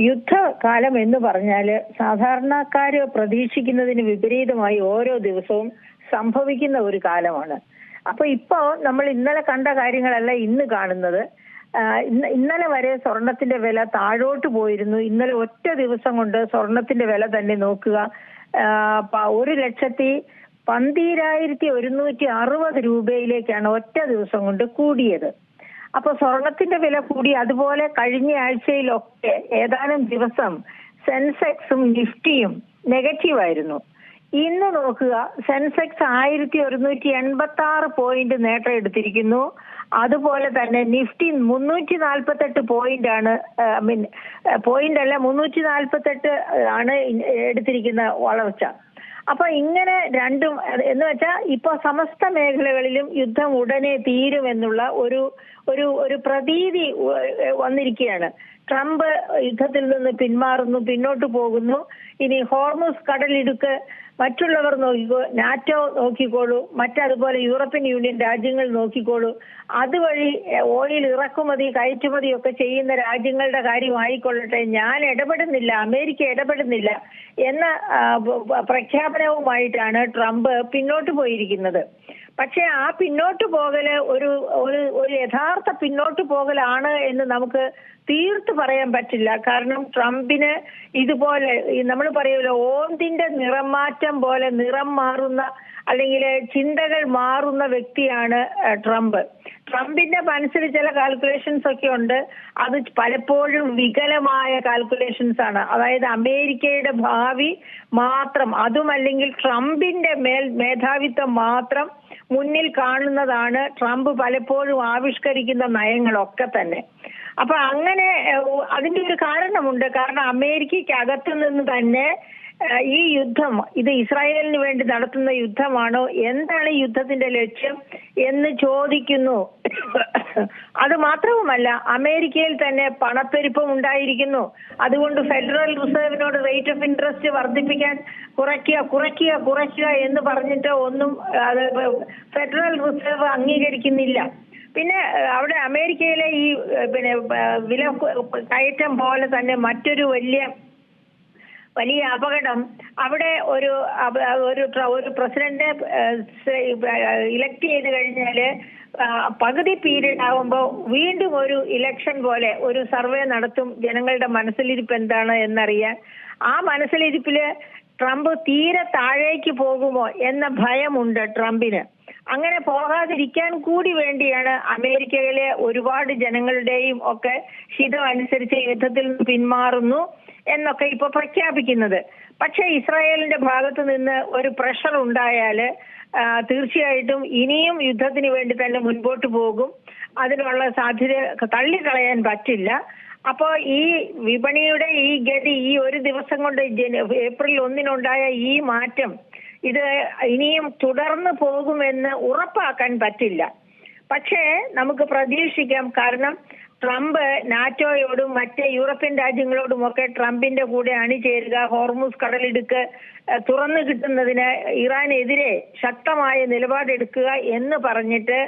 യുദ്ധകാലം എന്ന് പറഞ്ഞാല് സാധാരണക്കാര് പ്രതീക്ഷിക്കുന്നതിന് വിപരീതമായി ഓരോ ദിവസവും സംഭവിക്കുന്ന ഒരു കാലമാണ്. അപ്പൊ ഇപ്പോ നമ്മൾ ഇന്നലെ കണ്ട കാര്യങ്ങളല്ല ഇന്ന് കാണുന്നത്. ഇന്നലെ വരെ സ്വർണത്തിന്റെ വില താഴോട്ട് പോയിരുന്നു. ഇന്നലെ ഒറ്റ ദിവസം കൊണ്ട് സ്വർണത്തിന്റെ വില തന്നെ നോക്കുക, 1,12,160 രൂപയിലേക്കാണ് ഒറ്റ ദിവസം കൊണ്ട് കൂടിയത്. അപ്പൊ സ്വർണത്തിന്റെ വില കൂടി. അതുപോലെ കഴിഞ്ഞ ആഴ്ചയിലൊക്കെ ഏതാനും ദിവസം സെൻസെക്സും നിഫ്റ്റിയും നെഗറ്റീവായിരുന്നു. ഇന്ന് നോക്കുക, സെൻസെക്സ് 1186 പോയിന്റ് നേട്ടം എടുത്തിരിക്കുന്നു. അതുപോലെ തന്നെ നിഫ്റ്റി 348 പോയിന്റ് ആണ്, പോയിന്റ് അല്ല 348 ആണ് എടുത്തിരിക്കുന്ന വളർച്ച. അപ്പൊ ഇങ്ങനെ രണ്ടും എന്ന് വെച്ചാൽ ഇപ്പൊ സമസ്ത മേഖലകളിലും യുദ്ധം ഉടനെ തീരുമെന്നുള്ള ഒരു പ്രതീതി വന്നിരിക്കുകയാണ്. ട്രംപ് യുദ്ധത്തിൽ നിന്ന് പിന്മാറുന്നു, പിന്നോട്ട് പോകുന്നു. ഇനി ഹോർമുസ് കടലിടുക്ക് മറ്റുള്ളവർ നോക്കിക്കോ, നാറ്റോ നോക്കിക്കോളൂ, മറ്റതുപോലെ യൂറോപ്യൻ യൂണിയൻ രാജ്യങ്ങൾ നോക്കിക്കോളൂ. അതുവഴി ഓയിൽ ഇറക്കുമതി കയറ്റുമതി ഒക്കെ ചെയ്യുന്ന രാജ്യങ്ങളുടെ കാര്യമായിക്കൊള്ളട്ടെ, ഞാൻ ഇടപെടുന്നില്ല, അമേരിക്ക ഇടപെടുന്നില്ല എന്ന പ്രഖ്യാപനവുമായിട്ടാണ് ട്രംപ് പിന്നോട്ട് പോയിരിക്കുന്നത്. പക്ഷെ ആ പിന്നോട്ട് പോകല് ഒരു യഥാർത്ഥ പിന്നോട്ട് പോകലാണ് എന്ന് നമുക്ക് തീർത്ത് പറയാൻ പറ്റില്ല. കാരണം ട്രംപിന് ഇതുപോലെ നമ്മൾ പറയുമല്ലോ, ഓന്തിന്റെ നിറം മാറ്റം പോലെ നിറം മാറുന്ന അല്ലെങ്കിൽ ചിന്തകൾ മാറുന്ന വ്യക്തിയാണ് ട്രംപ്. ട്രംപിന്റെ മനസ്സിൽ ചില കാൽക്കുലേഷൻസ് ഒക്കെ ഉണ്ട്. അത് പലപ്പോഴും വികലമായ കാൽക്കുലേഷൻസ് ആണ്. അതായത് അമേരിക്കയുടെ ഭാവി മാത്രം, അതുമല്ലെങ്കിൽ ട്രംപിന്റെ മേധാവിത്വം മാത്രം മുന്നിൽ കാണുന്നതാണ് ട്രംപ് പലപ്പോഴും ആവിഷ്കരിക്കുന്ന നയങ്ങളൊക്കെ തന്നെ. അപ്പൊ അങ്ങനെ അതിന്റെ ഒരു കാരണമുണ്ട്. കാരണം അമേരിക്കയ്ക്ക് അകത്തു നിന്ന് തന്നെ ഈ യുദ്ധം ഇത് ഇസ്രായേലിന് വേണ്ടി നടത്തുന്ന യുദ്ധമാണോ, എന്താണ് ഈ യുദ്ധത്തിന്റെ ലക്ഷ്യം എന്ന് ചോദിക്കുന്നു. അത് മാത്രവുമല്ല, അമേരിക്കയിൽ തന്നെ പണപ്പെരുപ്പം ഉണ്ടായിരിക്കുന്നു. അതുകൊണ്ട് ഫെഡറൽ റിസർവിനോട് റേറ്റ് ഓഫ് ഇൻട്രസ്റ്റ് വർദ്ധിപ്പിക്കാൻ കുറയ്ക്കുക എന്ന് പറഞ്ഞിട്ട് ഒന്നും ഫെഡറൽ റിസർവ് അംഗീകരിക്കുന്നില്ല. പിന്നെ അവിടെ അമേരിക്കയിലെ ഈ വില കയറ്റം പോലെ തന്നെ മറ്റൊരു വലിയ അപകടം, അവിടെ ഒരു പ്രസിഡന്റ് ഇലക്ട് ചെയ്ത് കഴിഞ്ഞാല് പകുതി പീരീഡ് ആകുമ്പോൾ വീണ്ടും ഒരു ഇലക്ഷൻ പോലെ ഒരു സർവേ നടത്തും, ജനങ്ങളുടെ മനസ്സിലിരിപ്പ് എന്താണ് എന്നറിയാൻ. ആ മനസ്സിലിരിപ്പില് ട്രംപ് തീരെ താഴേക്ക് പോകുമോ എന്ന ഭയമുണ്ട് ട്രംപിന്. അങ്ങനെ പോകാതിരിക്കാൻ കൂടി വേണ്ടിയാണ് അമേരിക്കയിലെ ഒരുപാട് ജനങ്ങളുടെയും ഒക്കെ ഹിതം അനുസരിച്ച് യുദ്ധത്തിൽ നിന്ന് പിന്മാറുന്നു എന്നൊക്കെ ഇപ്പൊ പ്രഖ്യാപിക്കുന്നത്. പക്ഷെ ഇസ്രായേലിന്റെ ഭാഗത്ത് നിന്ന് ഒരു പ്രഷർ ഉണ്ടായാല് തീർച്ചയായിട്ടും ഇനിയും യുദ്ധത്തിന് വേണ്ടി തന്നെ മുൻപോട്ട് പോകും. അതിനുള്ള സാധ്യത തള്ളിക്കളയാൻ പറ്റില്ല. അപ്പോ ഈ വിപണിയുടെ ഈ ഗതി, ഈ ഒരു ദിവസം കൊണ്ട് ഏപ്രിൽ 1 ഈ മാറ്റം, ഇത് ഇനിയും തുടർന്ന് പോകുമെന്ന് ഉറപ്പാക്കാൻ പറ്റില്ല. പക്ഷേ നമുക്ക് പ്രതീക്ഷിക്കാം. കാരണം ട്രംപ് നാറ്റോയോടും മറ്റ് യൂറോപ്യൻ രാജ്യങ്ങളോടുമൊക്കെ ട്രംപിന്റെ കൂടെ അണിചേരുക, ഹോർമുസ് കടലിടുക്ക് തുറന്നു കിട്ടുന്നതിന് ഇറാനെതിരെ ശക്തമായ നിലപാടെടുക്കുക എന്ന് പറഞ്ഞിട്ട്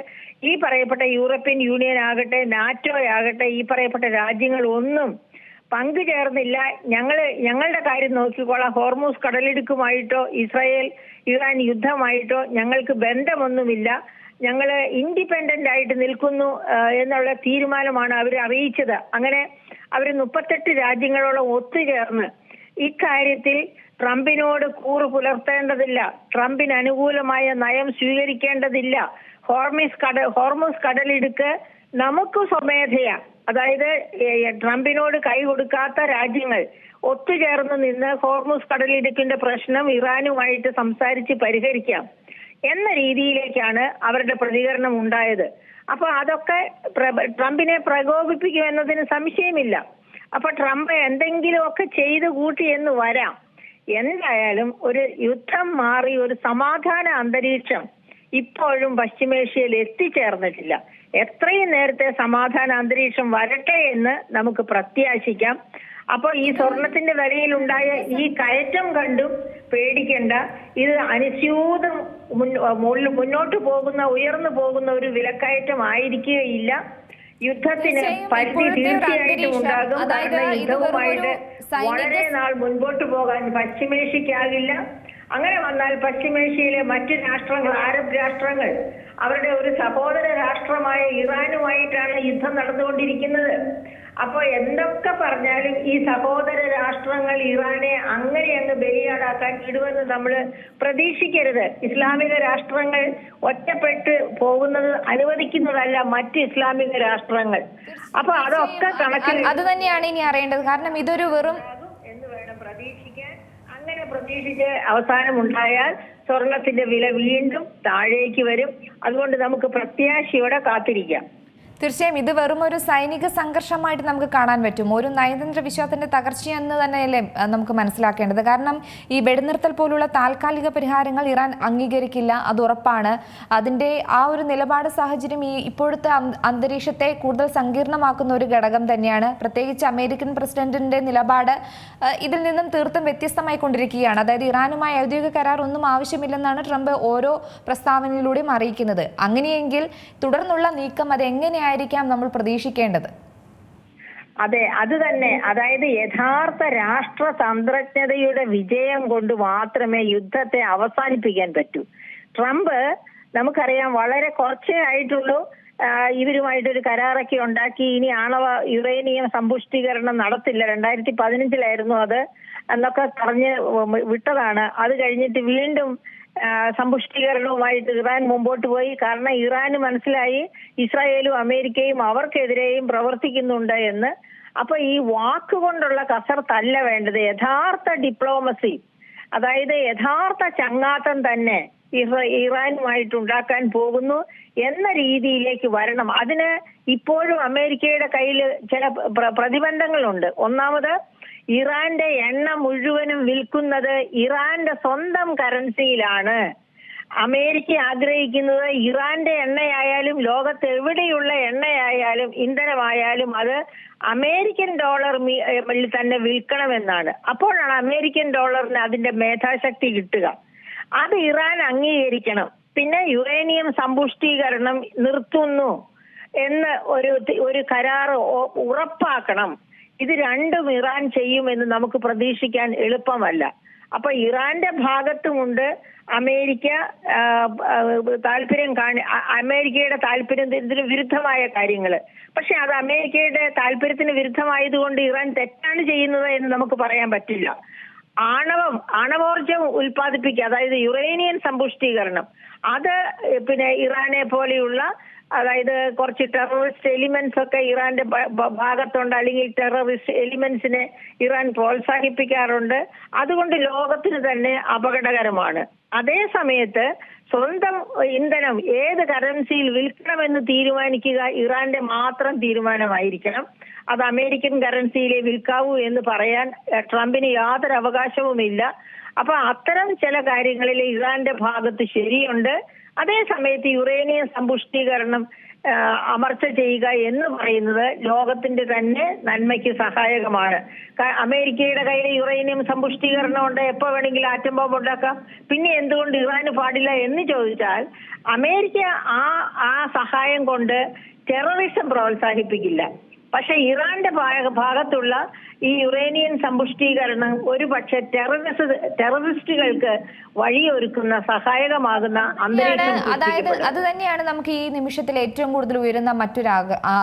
ഈ പറയപ്പെട്ട യൂറോപ്യൻ യൂണിയൻ ആകട്ടെ, നാറ്റോ ആകട്ടെ, ഈ പറയപ്പെട്ട രാജ്യങ്ങൾ ഒന്നും പങ്കുചേർന്നില്ല. ഞങ്ങളുടെ കാര്യം നോക്കിക്കോളാം, ഹോർമുസ് കടലിടുക്കുമായിട്ടോ ഇറാൻ യുദ്ധമായിട്ടോ ഞങ്ങൾക്ക് ബന്ധമൊന്നുമില്ല, ഞങ്ങൾ ഇൻഡിപെൻഡന്റ് ആയിട്ട് നിൽക്കുന്നു എന്നുള്ള തീരുമാനമാണ് അവർ അറിയിച്ചത്. അങ്ങനെ അവർ 38 രാജ്യങ്ങളോളം ഒത്തുചേർന്ന് ഇക്കാര്യത്തിൽ ട്രംപിനോട് കൂറ് പുലർത്തേണ്ടതില്ല, ട്രംപിന് അനുകൂലമായ നയം സ്വീകരിക്കേണ്ടതില്ല. ഹോർമുസ് കടലിടുക്ക് നമുക്ക് സ്വമേധയാ, അതായത് ട്രംപിനോട് കൈ കൊടുക്കാത്ത രാജ്യങ്ങൾ ഒത്തുചേർന്ന് നിന്ന് ഹോർമുസ് കടലിടുക്കിന്റെ പ്രശ്നം ഇറാനുമായിട്ട് സംസാരിച്ച് പരിഹരിക്കാം എന്ന രീതിയിലേക്കാണ് അവരുടെ പ്രതികരണം ഉണ്ടായത്. അപ്പൊ അതൊക്കെ ട്രംപിനെ പ്രകോപിപ്പിക്കുമെന്നതിന് സംശയമില്ല. അപ്പൊ ട്രംപ് എന്തെങ്കിലുമൊക്കെ ചെയ്തു കൂട്ടി എന്ന് വരാം. എന്തായാലും ഒരു യുദ്ധം മാറി ഒരു സമാധാന അന്തരീക്ഷം ഇപ്പോഴും പശ്ചിമേഷ്യയിൽ എത്തിച്ചേർന്നിട്ടില്ല. എത്രയും നേരത്തെ സമാധാന അന്തരീക്ഷം വരട്ടെ എന്ന് നമുക്ക് പ്രത്യാശിക്കാം. അപ്പോൾ ഈ സ്വർണത്തിന്റെ വിലയിലുണ്ടായ ഈ കയറ്റം കണ്ടും പേടിക്കേണ്ട. ഇത് അനുസ്യൂതം മുന്നോട്ട് പോകുന്ന, ഉയർന്നു പോകുന്ന ഒരു വിലക്കയറ്റം ആയിരിക്കുകയില്ല. യുദ്ധത്തിന് പരിധി തീർച്ചയായിട്ടും ഉണ്ടാകും. കാരണം യുദ്ധവുമായിട്ട് വളരെ നാൾ മുൻപോട്ട് പോകാൻ പശ്ചിമേഷ്യക്കാകില്ല. അങ്ങനെ വന്നാൽ പശ്ചിമേഷ്യയിലെ മറ്റു രാഷ്ട്രങ്ങൾ, അറബ് രാഷ്ട്രങ്ങൾ, അവരുടെ ഒരു സഹോദര രാഷ്ട്രമായ ഇറാനുമായിട്ടാണ് യുദ്ധം നടന്നുകൊണ്ടിരിക്കുന്നത്. അപ്പൊ എന്തൊക്കെ പറഞ്ഞാലും ഈ സഹോദര രാഷ്ട്രങ്ങൾ ഇറാനെ അങ്ങനെ അങ്ങ് ബലിയാടാക്കാൻ ഇടുമെന്ന് നമ്മൾ പ്രതീക്ഷിക്കരുത്. ഇസ്ലാമിക രാഷ്ട്രങ്ങൾ ഒറ്റപ്പെട്ട് പോകുന്നത് അനുവദിക്കുന്നതല്ല മറ്റ് ഇസ്ലാമിക രാഷ്ട്രങ്ങൾ. അപ്പൊ അതൊക്കെ കണക്കിൽ അത് തന്നെയാണ് ഇനി അറിയേണ്ടത്. കാരണം ഇതൊരു വെറും എന്ന് വേണം പ്രതീക്ഷിക്കാൻ. അങ്ങനെ പ്രതീക്ഷിച്ച് അവസാനം ഉണ്ടായാൽ സ്വർണത്തിന്റെ വില വീണ്ടും താഴേക്ക് വരും. അതുകൊണ്ട് നമുക്ക് പ്രത്യാശയോടെ കാത്തിരിക്കാം. തീർച്ചയായും ഇത് വെറും ഒരു സൈനിക സംഘർഷമായിട്ട് നമുക്ക് കാണാൻ പറ്റും. ഒരു നയതന്ത്ര വിശ്വാസത്തിന്റെ തകർച്ചയെന്ന് തന്നെയല്ലേ നമുക്ക് മനസ്സിലാക്കേണ്ടത്. കാരണം ഈ വെടിനിർത്തൽ പോലുള്ള താൽക്കാലിക പരിഹാരങ്ങൾ ഇറാൻ അംഗീകരിക്കില്ല, അത് ഉറപ്പാണ്. അതിന്റെ ആ ഒരു നിലപാട് സാഹചര്യം ഈ ഇപ്പോഴത്തെ അന്തരീക്ഷത്തെ കൂടുതൽ സങ്കീർണമാക്കുന്ന ഒരു ഘടകം തന്നെയാണ്. പ്രത്യേകിച്ച് അമേരിക്കൻ പ്രസിഡന്റിന്റെ നിലപാട് ഇതിൽ നിന്നും തീർത്തും വ്യത്യസ്തമായി കൊണ്ടിരിക്കുകയാണ്. അതായത് ഇറാനുമായി ഔദ്യോഗിക കരാർ ഒന്നും ആവശ്യമില്ലെന്നാണ് ട്രംപ് ഓരോ പ്രസ്താവനയിലൂടെയും അറിയിക്കുന്നത്. അങ്ങനെയെങ്കിൽ തുടർന്നുള്ള നീക്കം അത് എങ്ങനെയായിരിക്കാം നമ്മൾ പ്രതീക്ഷിക്കേണ്ടത്? അതെ, അത് തന്നെ. അതായത് യഥാർത്ഥ രാഷ്ട്രതന്ത്രജ്ഞതയുടെ വിജയം കൊണ്ട് മാത്രമേ യുദ്ധത്തെ അവസാനിപ്പിക്കാൻ പറ്റൂ. ട്രംപ് നമുക്കറിയാം വളരെ കുറച്ചേ ആയിട്ടുള്ളൂ ഇവരുമായിട്ടൊരു കരാറൊക്കെ ഉണ്ടാക്കി. ഇനി ആണവ യുറേനിയം സമ്പുഷ്ടീകരണം നടത്തില്ല, 2015 അത് എന്നൊക്കെ പറഞ്ഞ് വിട്ടതാണ്. അത് കഴിഞ്ഞിട്ട് വീണ്ടും സമ്പുഷ്ടീകരണവുമായിട്ട് ഇറാൻ മുമ്പോട്ട് പോയി. കാരണം ഇറാന് മനസ്സിലായി ഇസ്രായേലും അമേരിക്കയും അവർക്കെതിരെയും പ്രവർത്തിക്കുന്നുണ്ട് എന്ന്. അപ്പൊ ഈ വാക്കുകൊണ്ടുള്ള കസർത്തല്ല വേണ്ടത്, യഥാർത്ഥ ഡിപ്ലോമസി, അതായത് യഥാർത്ഥ ചങ്ങാത്തം തന്നെ ഇറാനുമായിട്ട് ഉണ്ടാക്കാൻ പോകുന്നു എന്ന രീതിയിലേക്ക് വരണം. അതിന് ഇപ്പോഴും അമേരിക്കയുടെ കയ്യിൽ ചില പ്രതിബന്ധങ്ങളുണ്ട്. ഒന്നാമത്, ഇറാന്റെ എണ്ണ മുഴുവനും വിൽക്കുന്നത് ഇറാന്റെ സ്വന്തം കറൻസിയിലാണ്. അമേരിക്ക ആഗ്രഹിക്കുന്നത് ഇറാന്റെ എണ്ണയായാലും ലോകത്ത് എവിടെയുള്ള എണ്ണയായാലും ഇന്ധനമായാലും അത് അമേരിക്കൻ ഡോളറിൽ തന്നെ വിൽക്കണമെന്നാണ്. അപ്പോഴാണ് അമേരിക്കൻ ഡോളറിന് അതിന്റെ മേധാശക്തി കിട്ടുക. അത് ഇറാൻ അംഗീകരിക്കണം. പിന്നെ യുറേനിയം സമ്പുഷ്ടീകരണം നിർത്തുന്നു എന്ന് ഒരു കരാർ ഉറപ്പാക്കണം. ഇത് രണ്ടും ഇറാൻ ചെയ്യുമെന്ന് നമുക്ക് പ്രതീക്ഷിക്കാൻ എളുപ്പമല്ല. അപ്പൊ ഇറാന്റെ ഭാഗത്തുമുണ്ട് അമേരിക്ക അമേരിക്കയുടെ താല്പര്യത്തിന് വിരുദ്ധമായ കാര്യങ്ങൾ. പക്ഷെ അത് അമേരിക്കയുടെ താല്പര്യത്തിന് വിരുദ്ധമായതുകൊണ്ട് ഇറാൻ തെറ്റാണ് ചെയ്യുന്നത് എന്ന് നമുക്ക് പറയാൻ പറ്റില്ല. ആണവോർജം ഉൽപ്പാദിപ്പിക്കുക, അതായത് യുറേനിയം സമ്പുഷ്ടീകരണം, അത് പിന്നെ ഇറാനെ പോലെയുള്ള അതായത് കുറച്ച് ടെററിസ്റ്റ് എലിമെന്റ്സ് ഒക്കെ ഇറാന്റെ ഭാഗത്തുണ്ട്. അല്ലെങ്കിൽ ടെററിസ്റ്റ് എലിമെന്റ്സിനെ ഇറാൻ പ്രോത്സാഹിപ്പിക്കാറുണ്ട്. അതുകൊണ്ട് ലോകത്തിന് തന്നെ അപകടകരമാണ്. അതേ സമയത്ത് സ്വന്തം ഇന്ധനം ഏത് കറൻസിയിൽ വിൽക്കണമെന്ന് തീരുമാനിക്കുക ഇറാന്റെ മാത്രം തീരുമാനമായിരിക്കണം. അത് അമേരിക്കൻ കറൻസിയിലെ വിൽക്കാവൂ എന്ന് പറയാൻ ട്രംപിന് യാതൊരു അവകാശവുമില്ല. അപ്പൊ അത്തരം ചില കാര്യങ്ങളിൽ ഇറാന്റെ ഭാഗത്ത് ശരിയുണ്ട്. അതേ സമയത്ത് യുറേനിയം സമ്പുഷ്ടീകരണം അമർച്ച ചെയ്യുക എന്ന് പറയുന്നത് ലോകത്തിന്റെ തന്നെ നന്മയ്ക്ക് സഹായകമാണ്. അമേരിക്കയുടെ കയ്യിൽ യുറേനിയം സമ്പുഷ്ടീകരണം ഉണ്ട്, എപ്പോ വേണമെങ്കിലും ആറ്റം ബോംബ് ഉണ്ടാക്കാം. പിന്നെ എന്തുകൊണ്ട് ഇറാന് പാടില്ല എന്ന് ചോദിച്ചാൽ അമേരിക്ക ആ സഹായം കൊണ്ട് ടെററിസം പ്രോത്സാഹിപ്പിക്കില്ല. പക്ഷെ ഇറാന്റെ ഭാഗത്തുള്ള ഈ യുറേനിയം സമ്പുഷ്ടീകരണം ഒരു പക്ഷെ ടെററിസ്റ്റുകൾക്ക് വഴിയൊരുക്കുന്ന സഹായകമാകുന്ന അന്തരീക്ഷം. അതായത് അത് തന്നെയാണ് നമുക്ക് ഈ നിമിഷത്തിൽ ഏറ്റവും കൂടുതൽ ഉയരുന്ന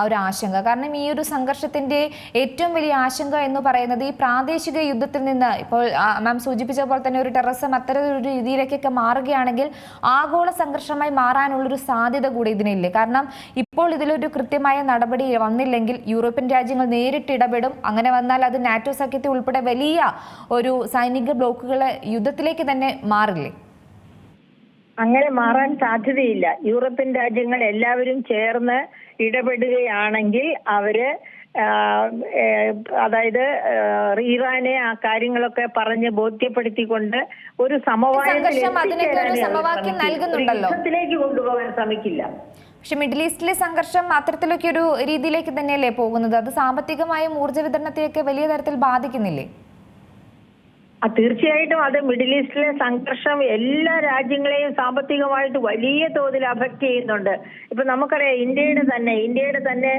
ഒരു ആശങ്ക. കാരണം ഈ ഒരു സംഘർഷത്തിന്റെ ഏറ്റവും വലിയ ആശങ്ക എന്ന് പറയുന്നത് ഈ പ്രാദേശിക യുദ്ധത്തിൽ നിന്ന് ഇപ്പോൾ മാം സൂചിപ്പിച്ച പോലെ തന്നെ ഒരു ടെററിസം അത്തരം ഒരു രീതിയിലേക്കൊക്കെ മാറുകയാണെങ്കിൽ ആഗോള സംഘർഷമായി മാറാനുള്ളൊരു സാധ്യത കൂടി ഇതിനില്ലേ. കാരണം ഇപ്പോൾ ഇതിലൊരു കൃത്യമായ നടപടി വന്നില്ലെങ്കിൽ യൂറോപ്യൻ രാജ്യങ്ങൾ നേരിട്ട് ഇടപെടും. അങ്ങനെ വന്നാൽ അത് നാറ്റോ സഖ്യത്തെ ഉൾപ്പെടെ വലിയ ഒരു സൈനിക ബ്ലോക്കുകളെ യുദ്ധത്തിലേക്ക് തന്നെ മാറില്ലേ? അങ്ങനെ മാറാൻ സാധ്യതയില്ല. യൂറോപ്യൻ രാജ്യങ്ങൾ എല്ലാവരും ചേർന്ന് ഇടപെടുകയാണെങ്കിൽ അവര് അതായത് ഇറാനെ ആ കാര്യങ്ങളൊക്കെ പറഞ്ഞ് ബോധ്യപ്പെടുത്തിക്കൊണ്ട് ഒരു സമവായത്തിലേക്ക് കൊണ്ടുപോകാൻ ശ്രമിക്കില്ല. പക്ഷെ മിഡിൽ ഈസ്റ്റിലെ സംഘർഷം അത്തരത്തിലൊക്കെ ഒരു രീതിയിലേക്ക് തന്നെയല്ലേ പോകുന്നത്? അത് സാമ്പത്തികമായും ഊർജ്ജ വിതരണത്തെയൊക്കെ വലിയ തരത്തിൽ ബാധിക്കുന്നില്ലേ? തീർച്ചയായിട്ടും അത് മിഡിൽ ഈസ്റ്റിലെ സംഘർഷം എല്ലാ രാജ്യങ്ങളെയും സാമ്പത്തികമായിട്ട് വലിയ തോതിൽ അഫക്റ്റ് ചെയ്യുന്നുണ്ട്. ഇപ്പൊ നമുക്കറിയാം ഇന്ത്യയുടെ തന്നെ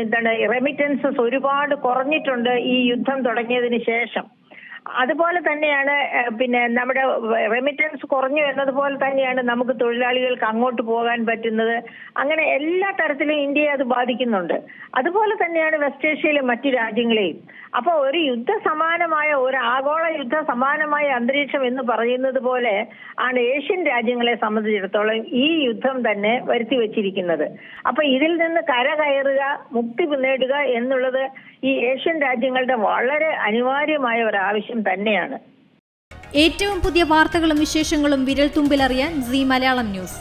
എന്താണ് റെമിറ്റൻസസ് ഒരുപാട് കുറഞ്ഞിട്ടുണ്ട് ഈ യുദ്ധം തുടങ്ങിയതിന് ശേഷം. അതുപോലെ തന്നെയാണ് പിന്നെ നമ്മുടെ റെമിറ്റൻസ് കുറഞ്ഞു എന്നതുപോലെ തന്നെയാണ് നമുക്ക് തൊഴിലാളികൾക്ക് അങ്ങോട്ട് പോകാൻ പറ്റുന്നത്. അങ്ങനെ എല്ലാ തരത്തിലും ഇന്ത്യയെ അത് ബാധിക്കുന്നുണ്ട്. അതുപോലെ തന്നെയാണ് വെസ്റ്റ് ഏഷ്യയിലെ മറ്റു രാജ്യങ്ങളെയും. അപ്പൊ ഒരു ഒരു ആഗോള യുദ്ധ സമാനമായ അന്തരീക്ഷം എന്ന് പറയുന്നത് പോലെ ആണ് ഏഷ്യൻ രാജ്യങ്ങളെ സംബന്ധിച്ചിടത്തോളം ഈ യുദ്ധം തന്നെ വരുത്തി വെച്ചിരിക്കുന്നത്. അപ്പൊ ഇതിൽ നിന്ന് കരകയറുക, മുക്തി നേടുക എന്നുള്ളത് ഈ ഏഷ്യൻ രാജ്യങ്ങളുടെ വളരെ അനിവാര്യമായ ഒരു ആവശ്യം തന്നെയാണ്. ഏറ്റവും പുതിയ വാർത്തകളും വിശേഷങ്ങളും വിരൽ തുമ്പിലറിയാൻ സീ മലയാളം ന്യൂസ്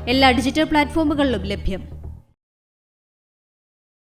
എല്ലാ ഡിജിറ്റൽ പ്ലാറ്റ്ഫോമുകളിലും ലഭ്യം.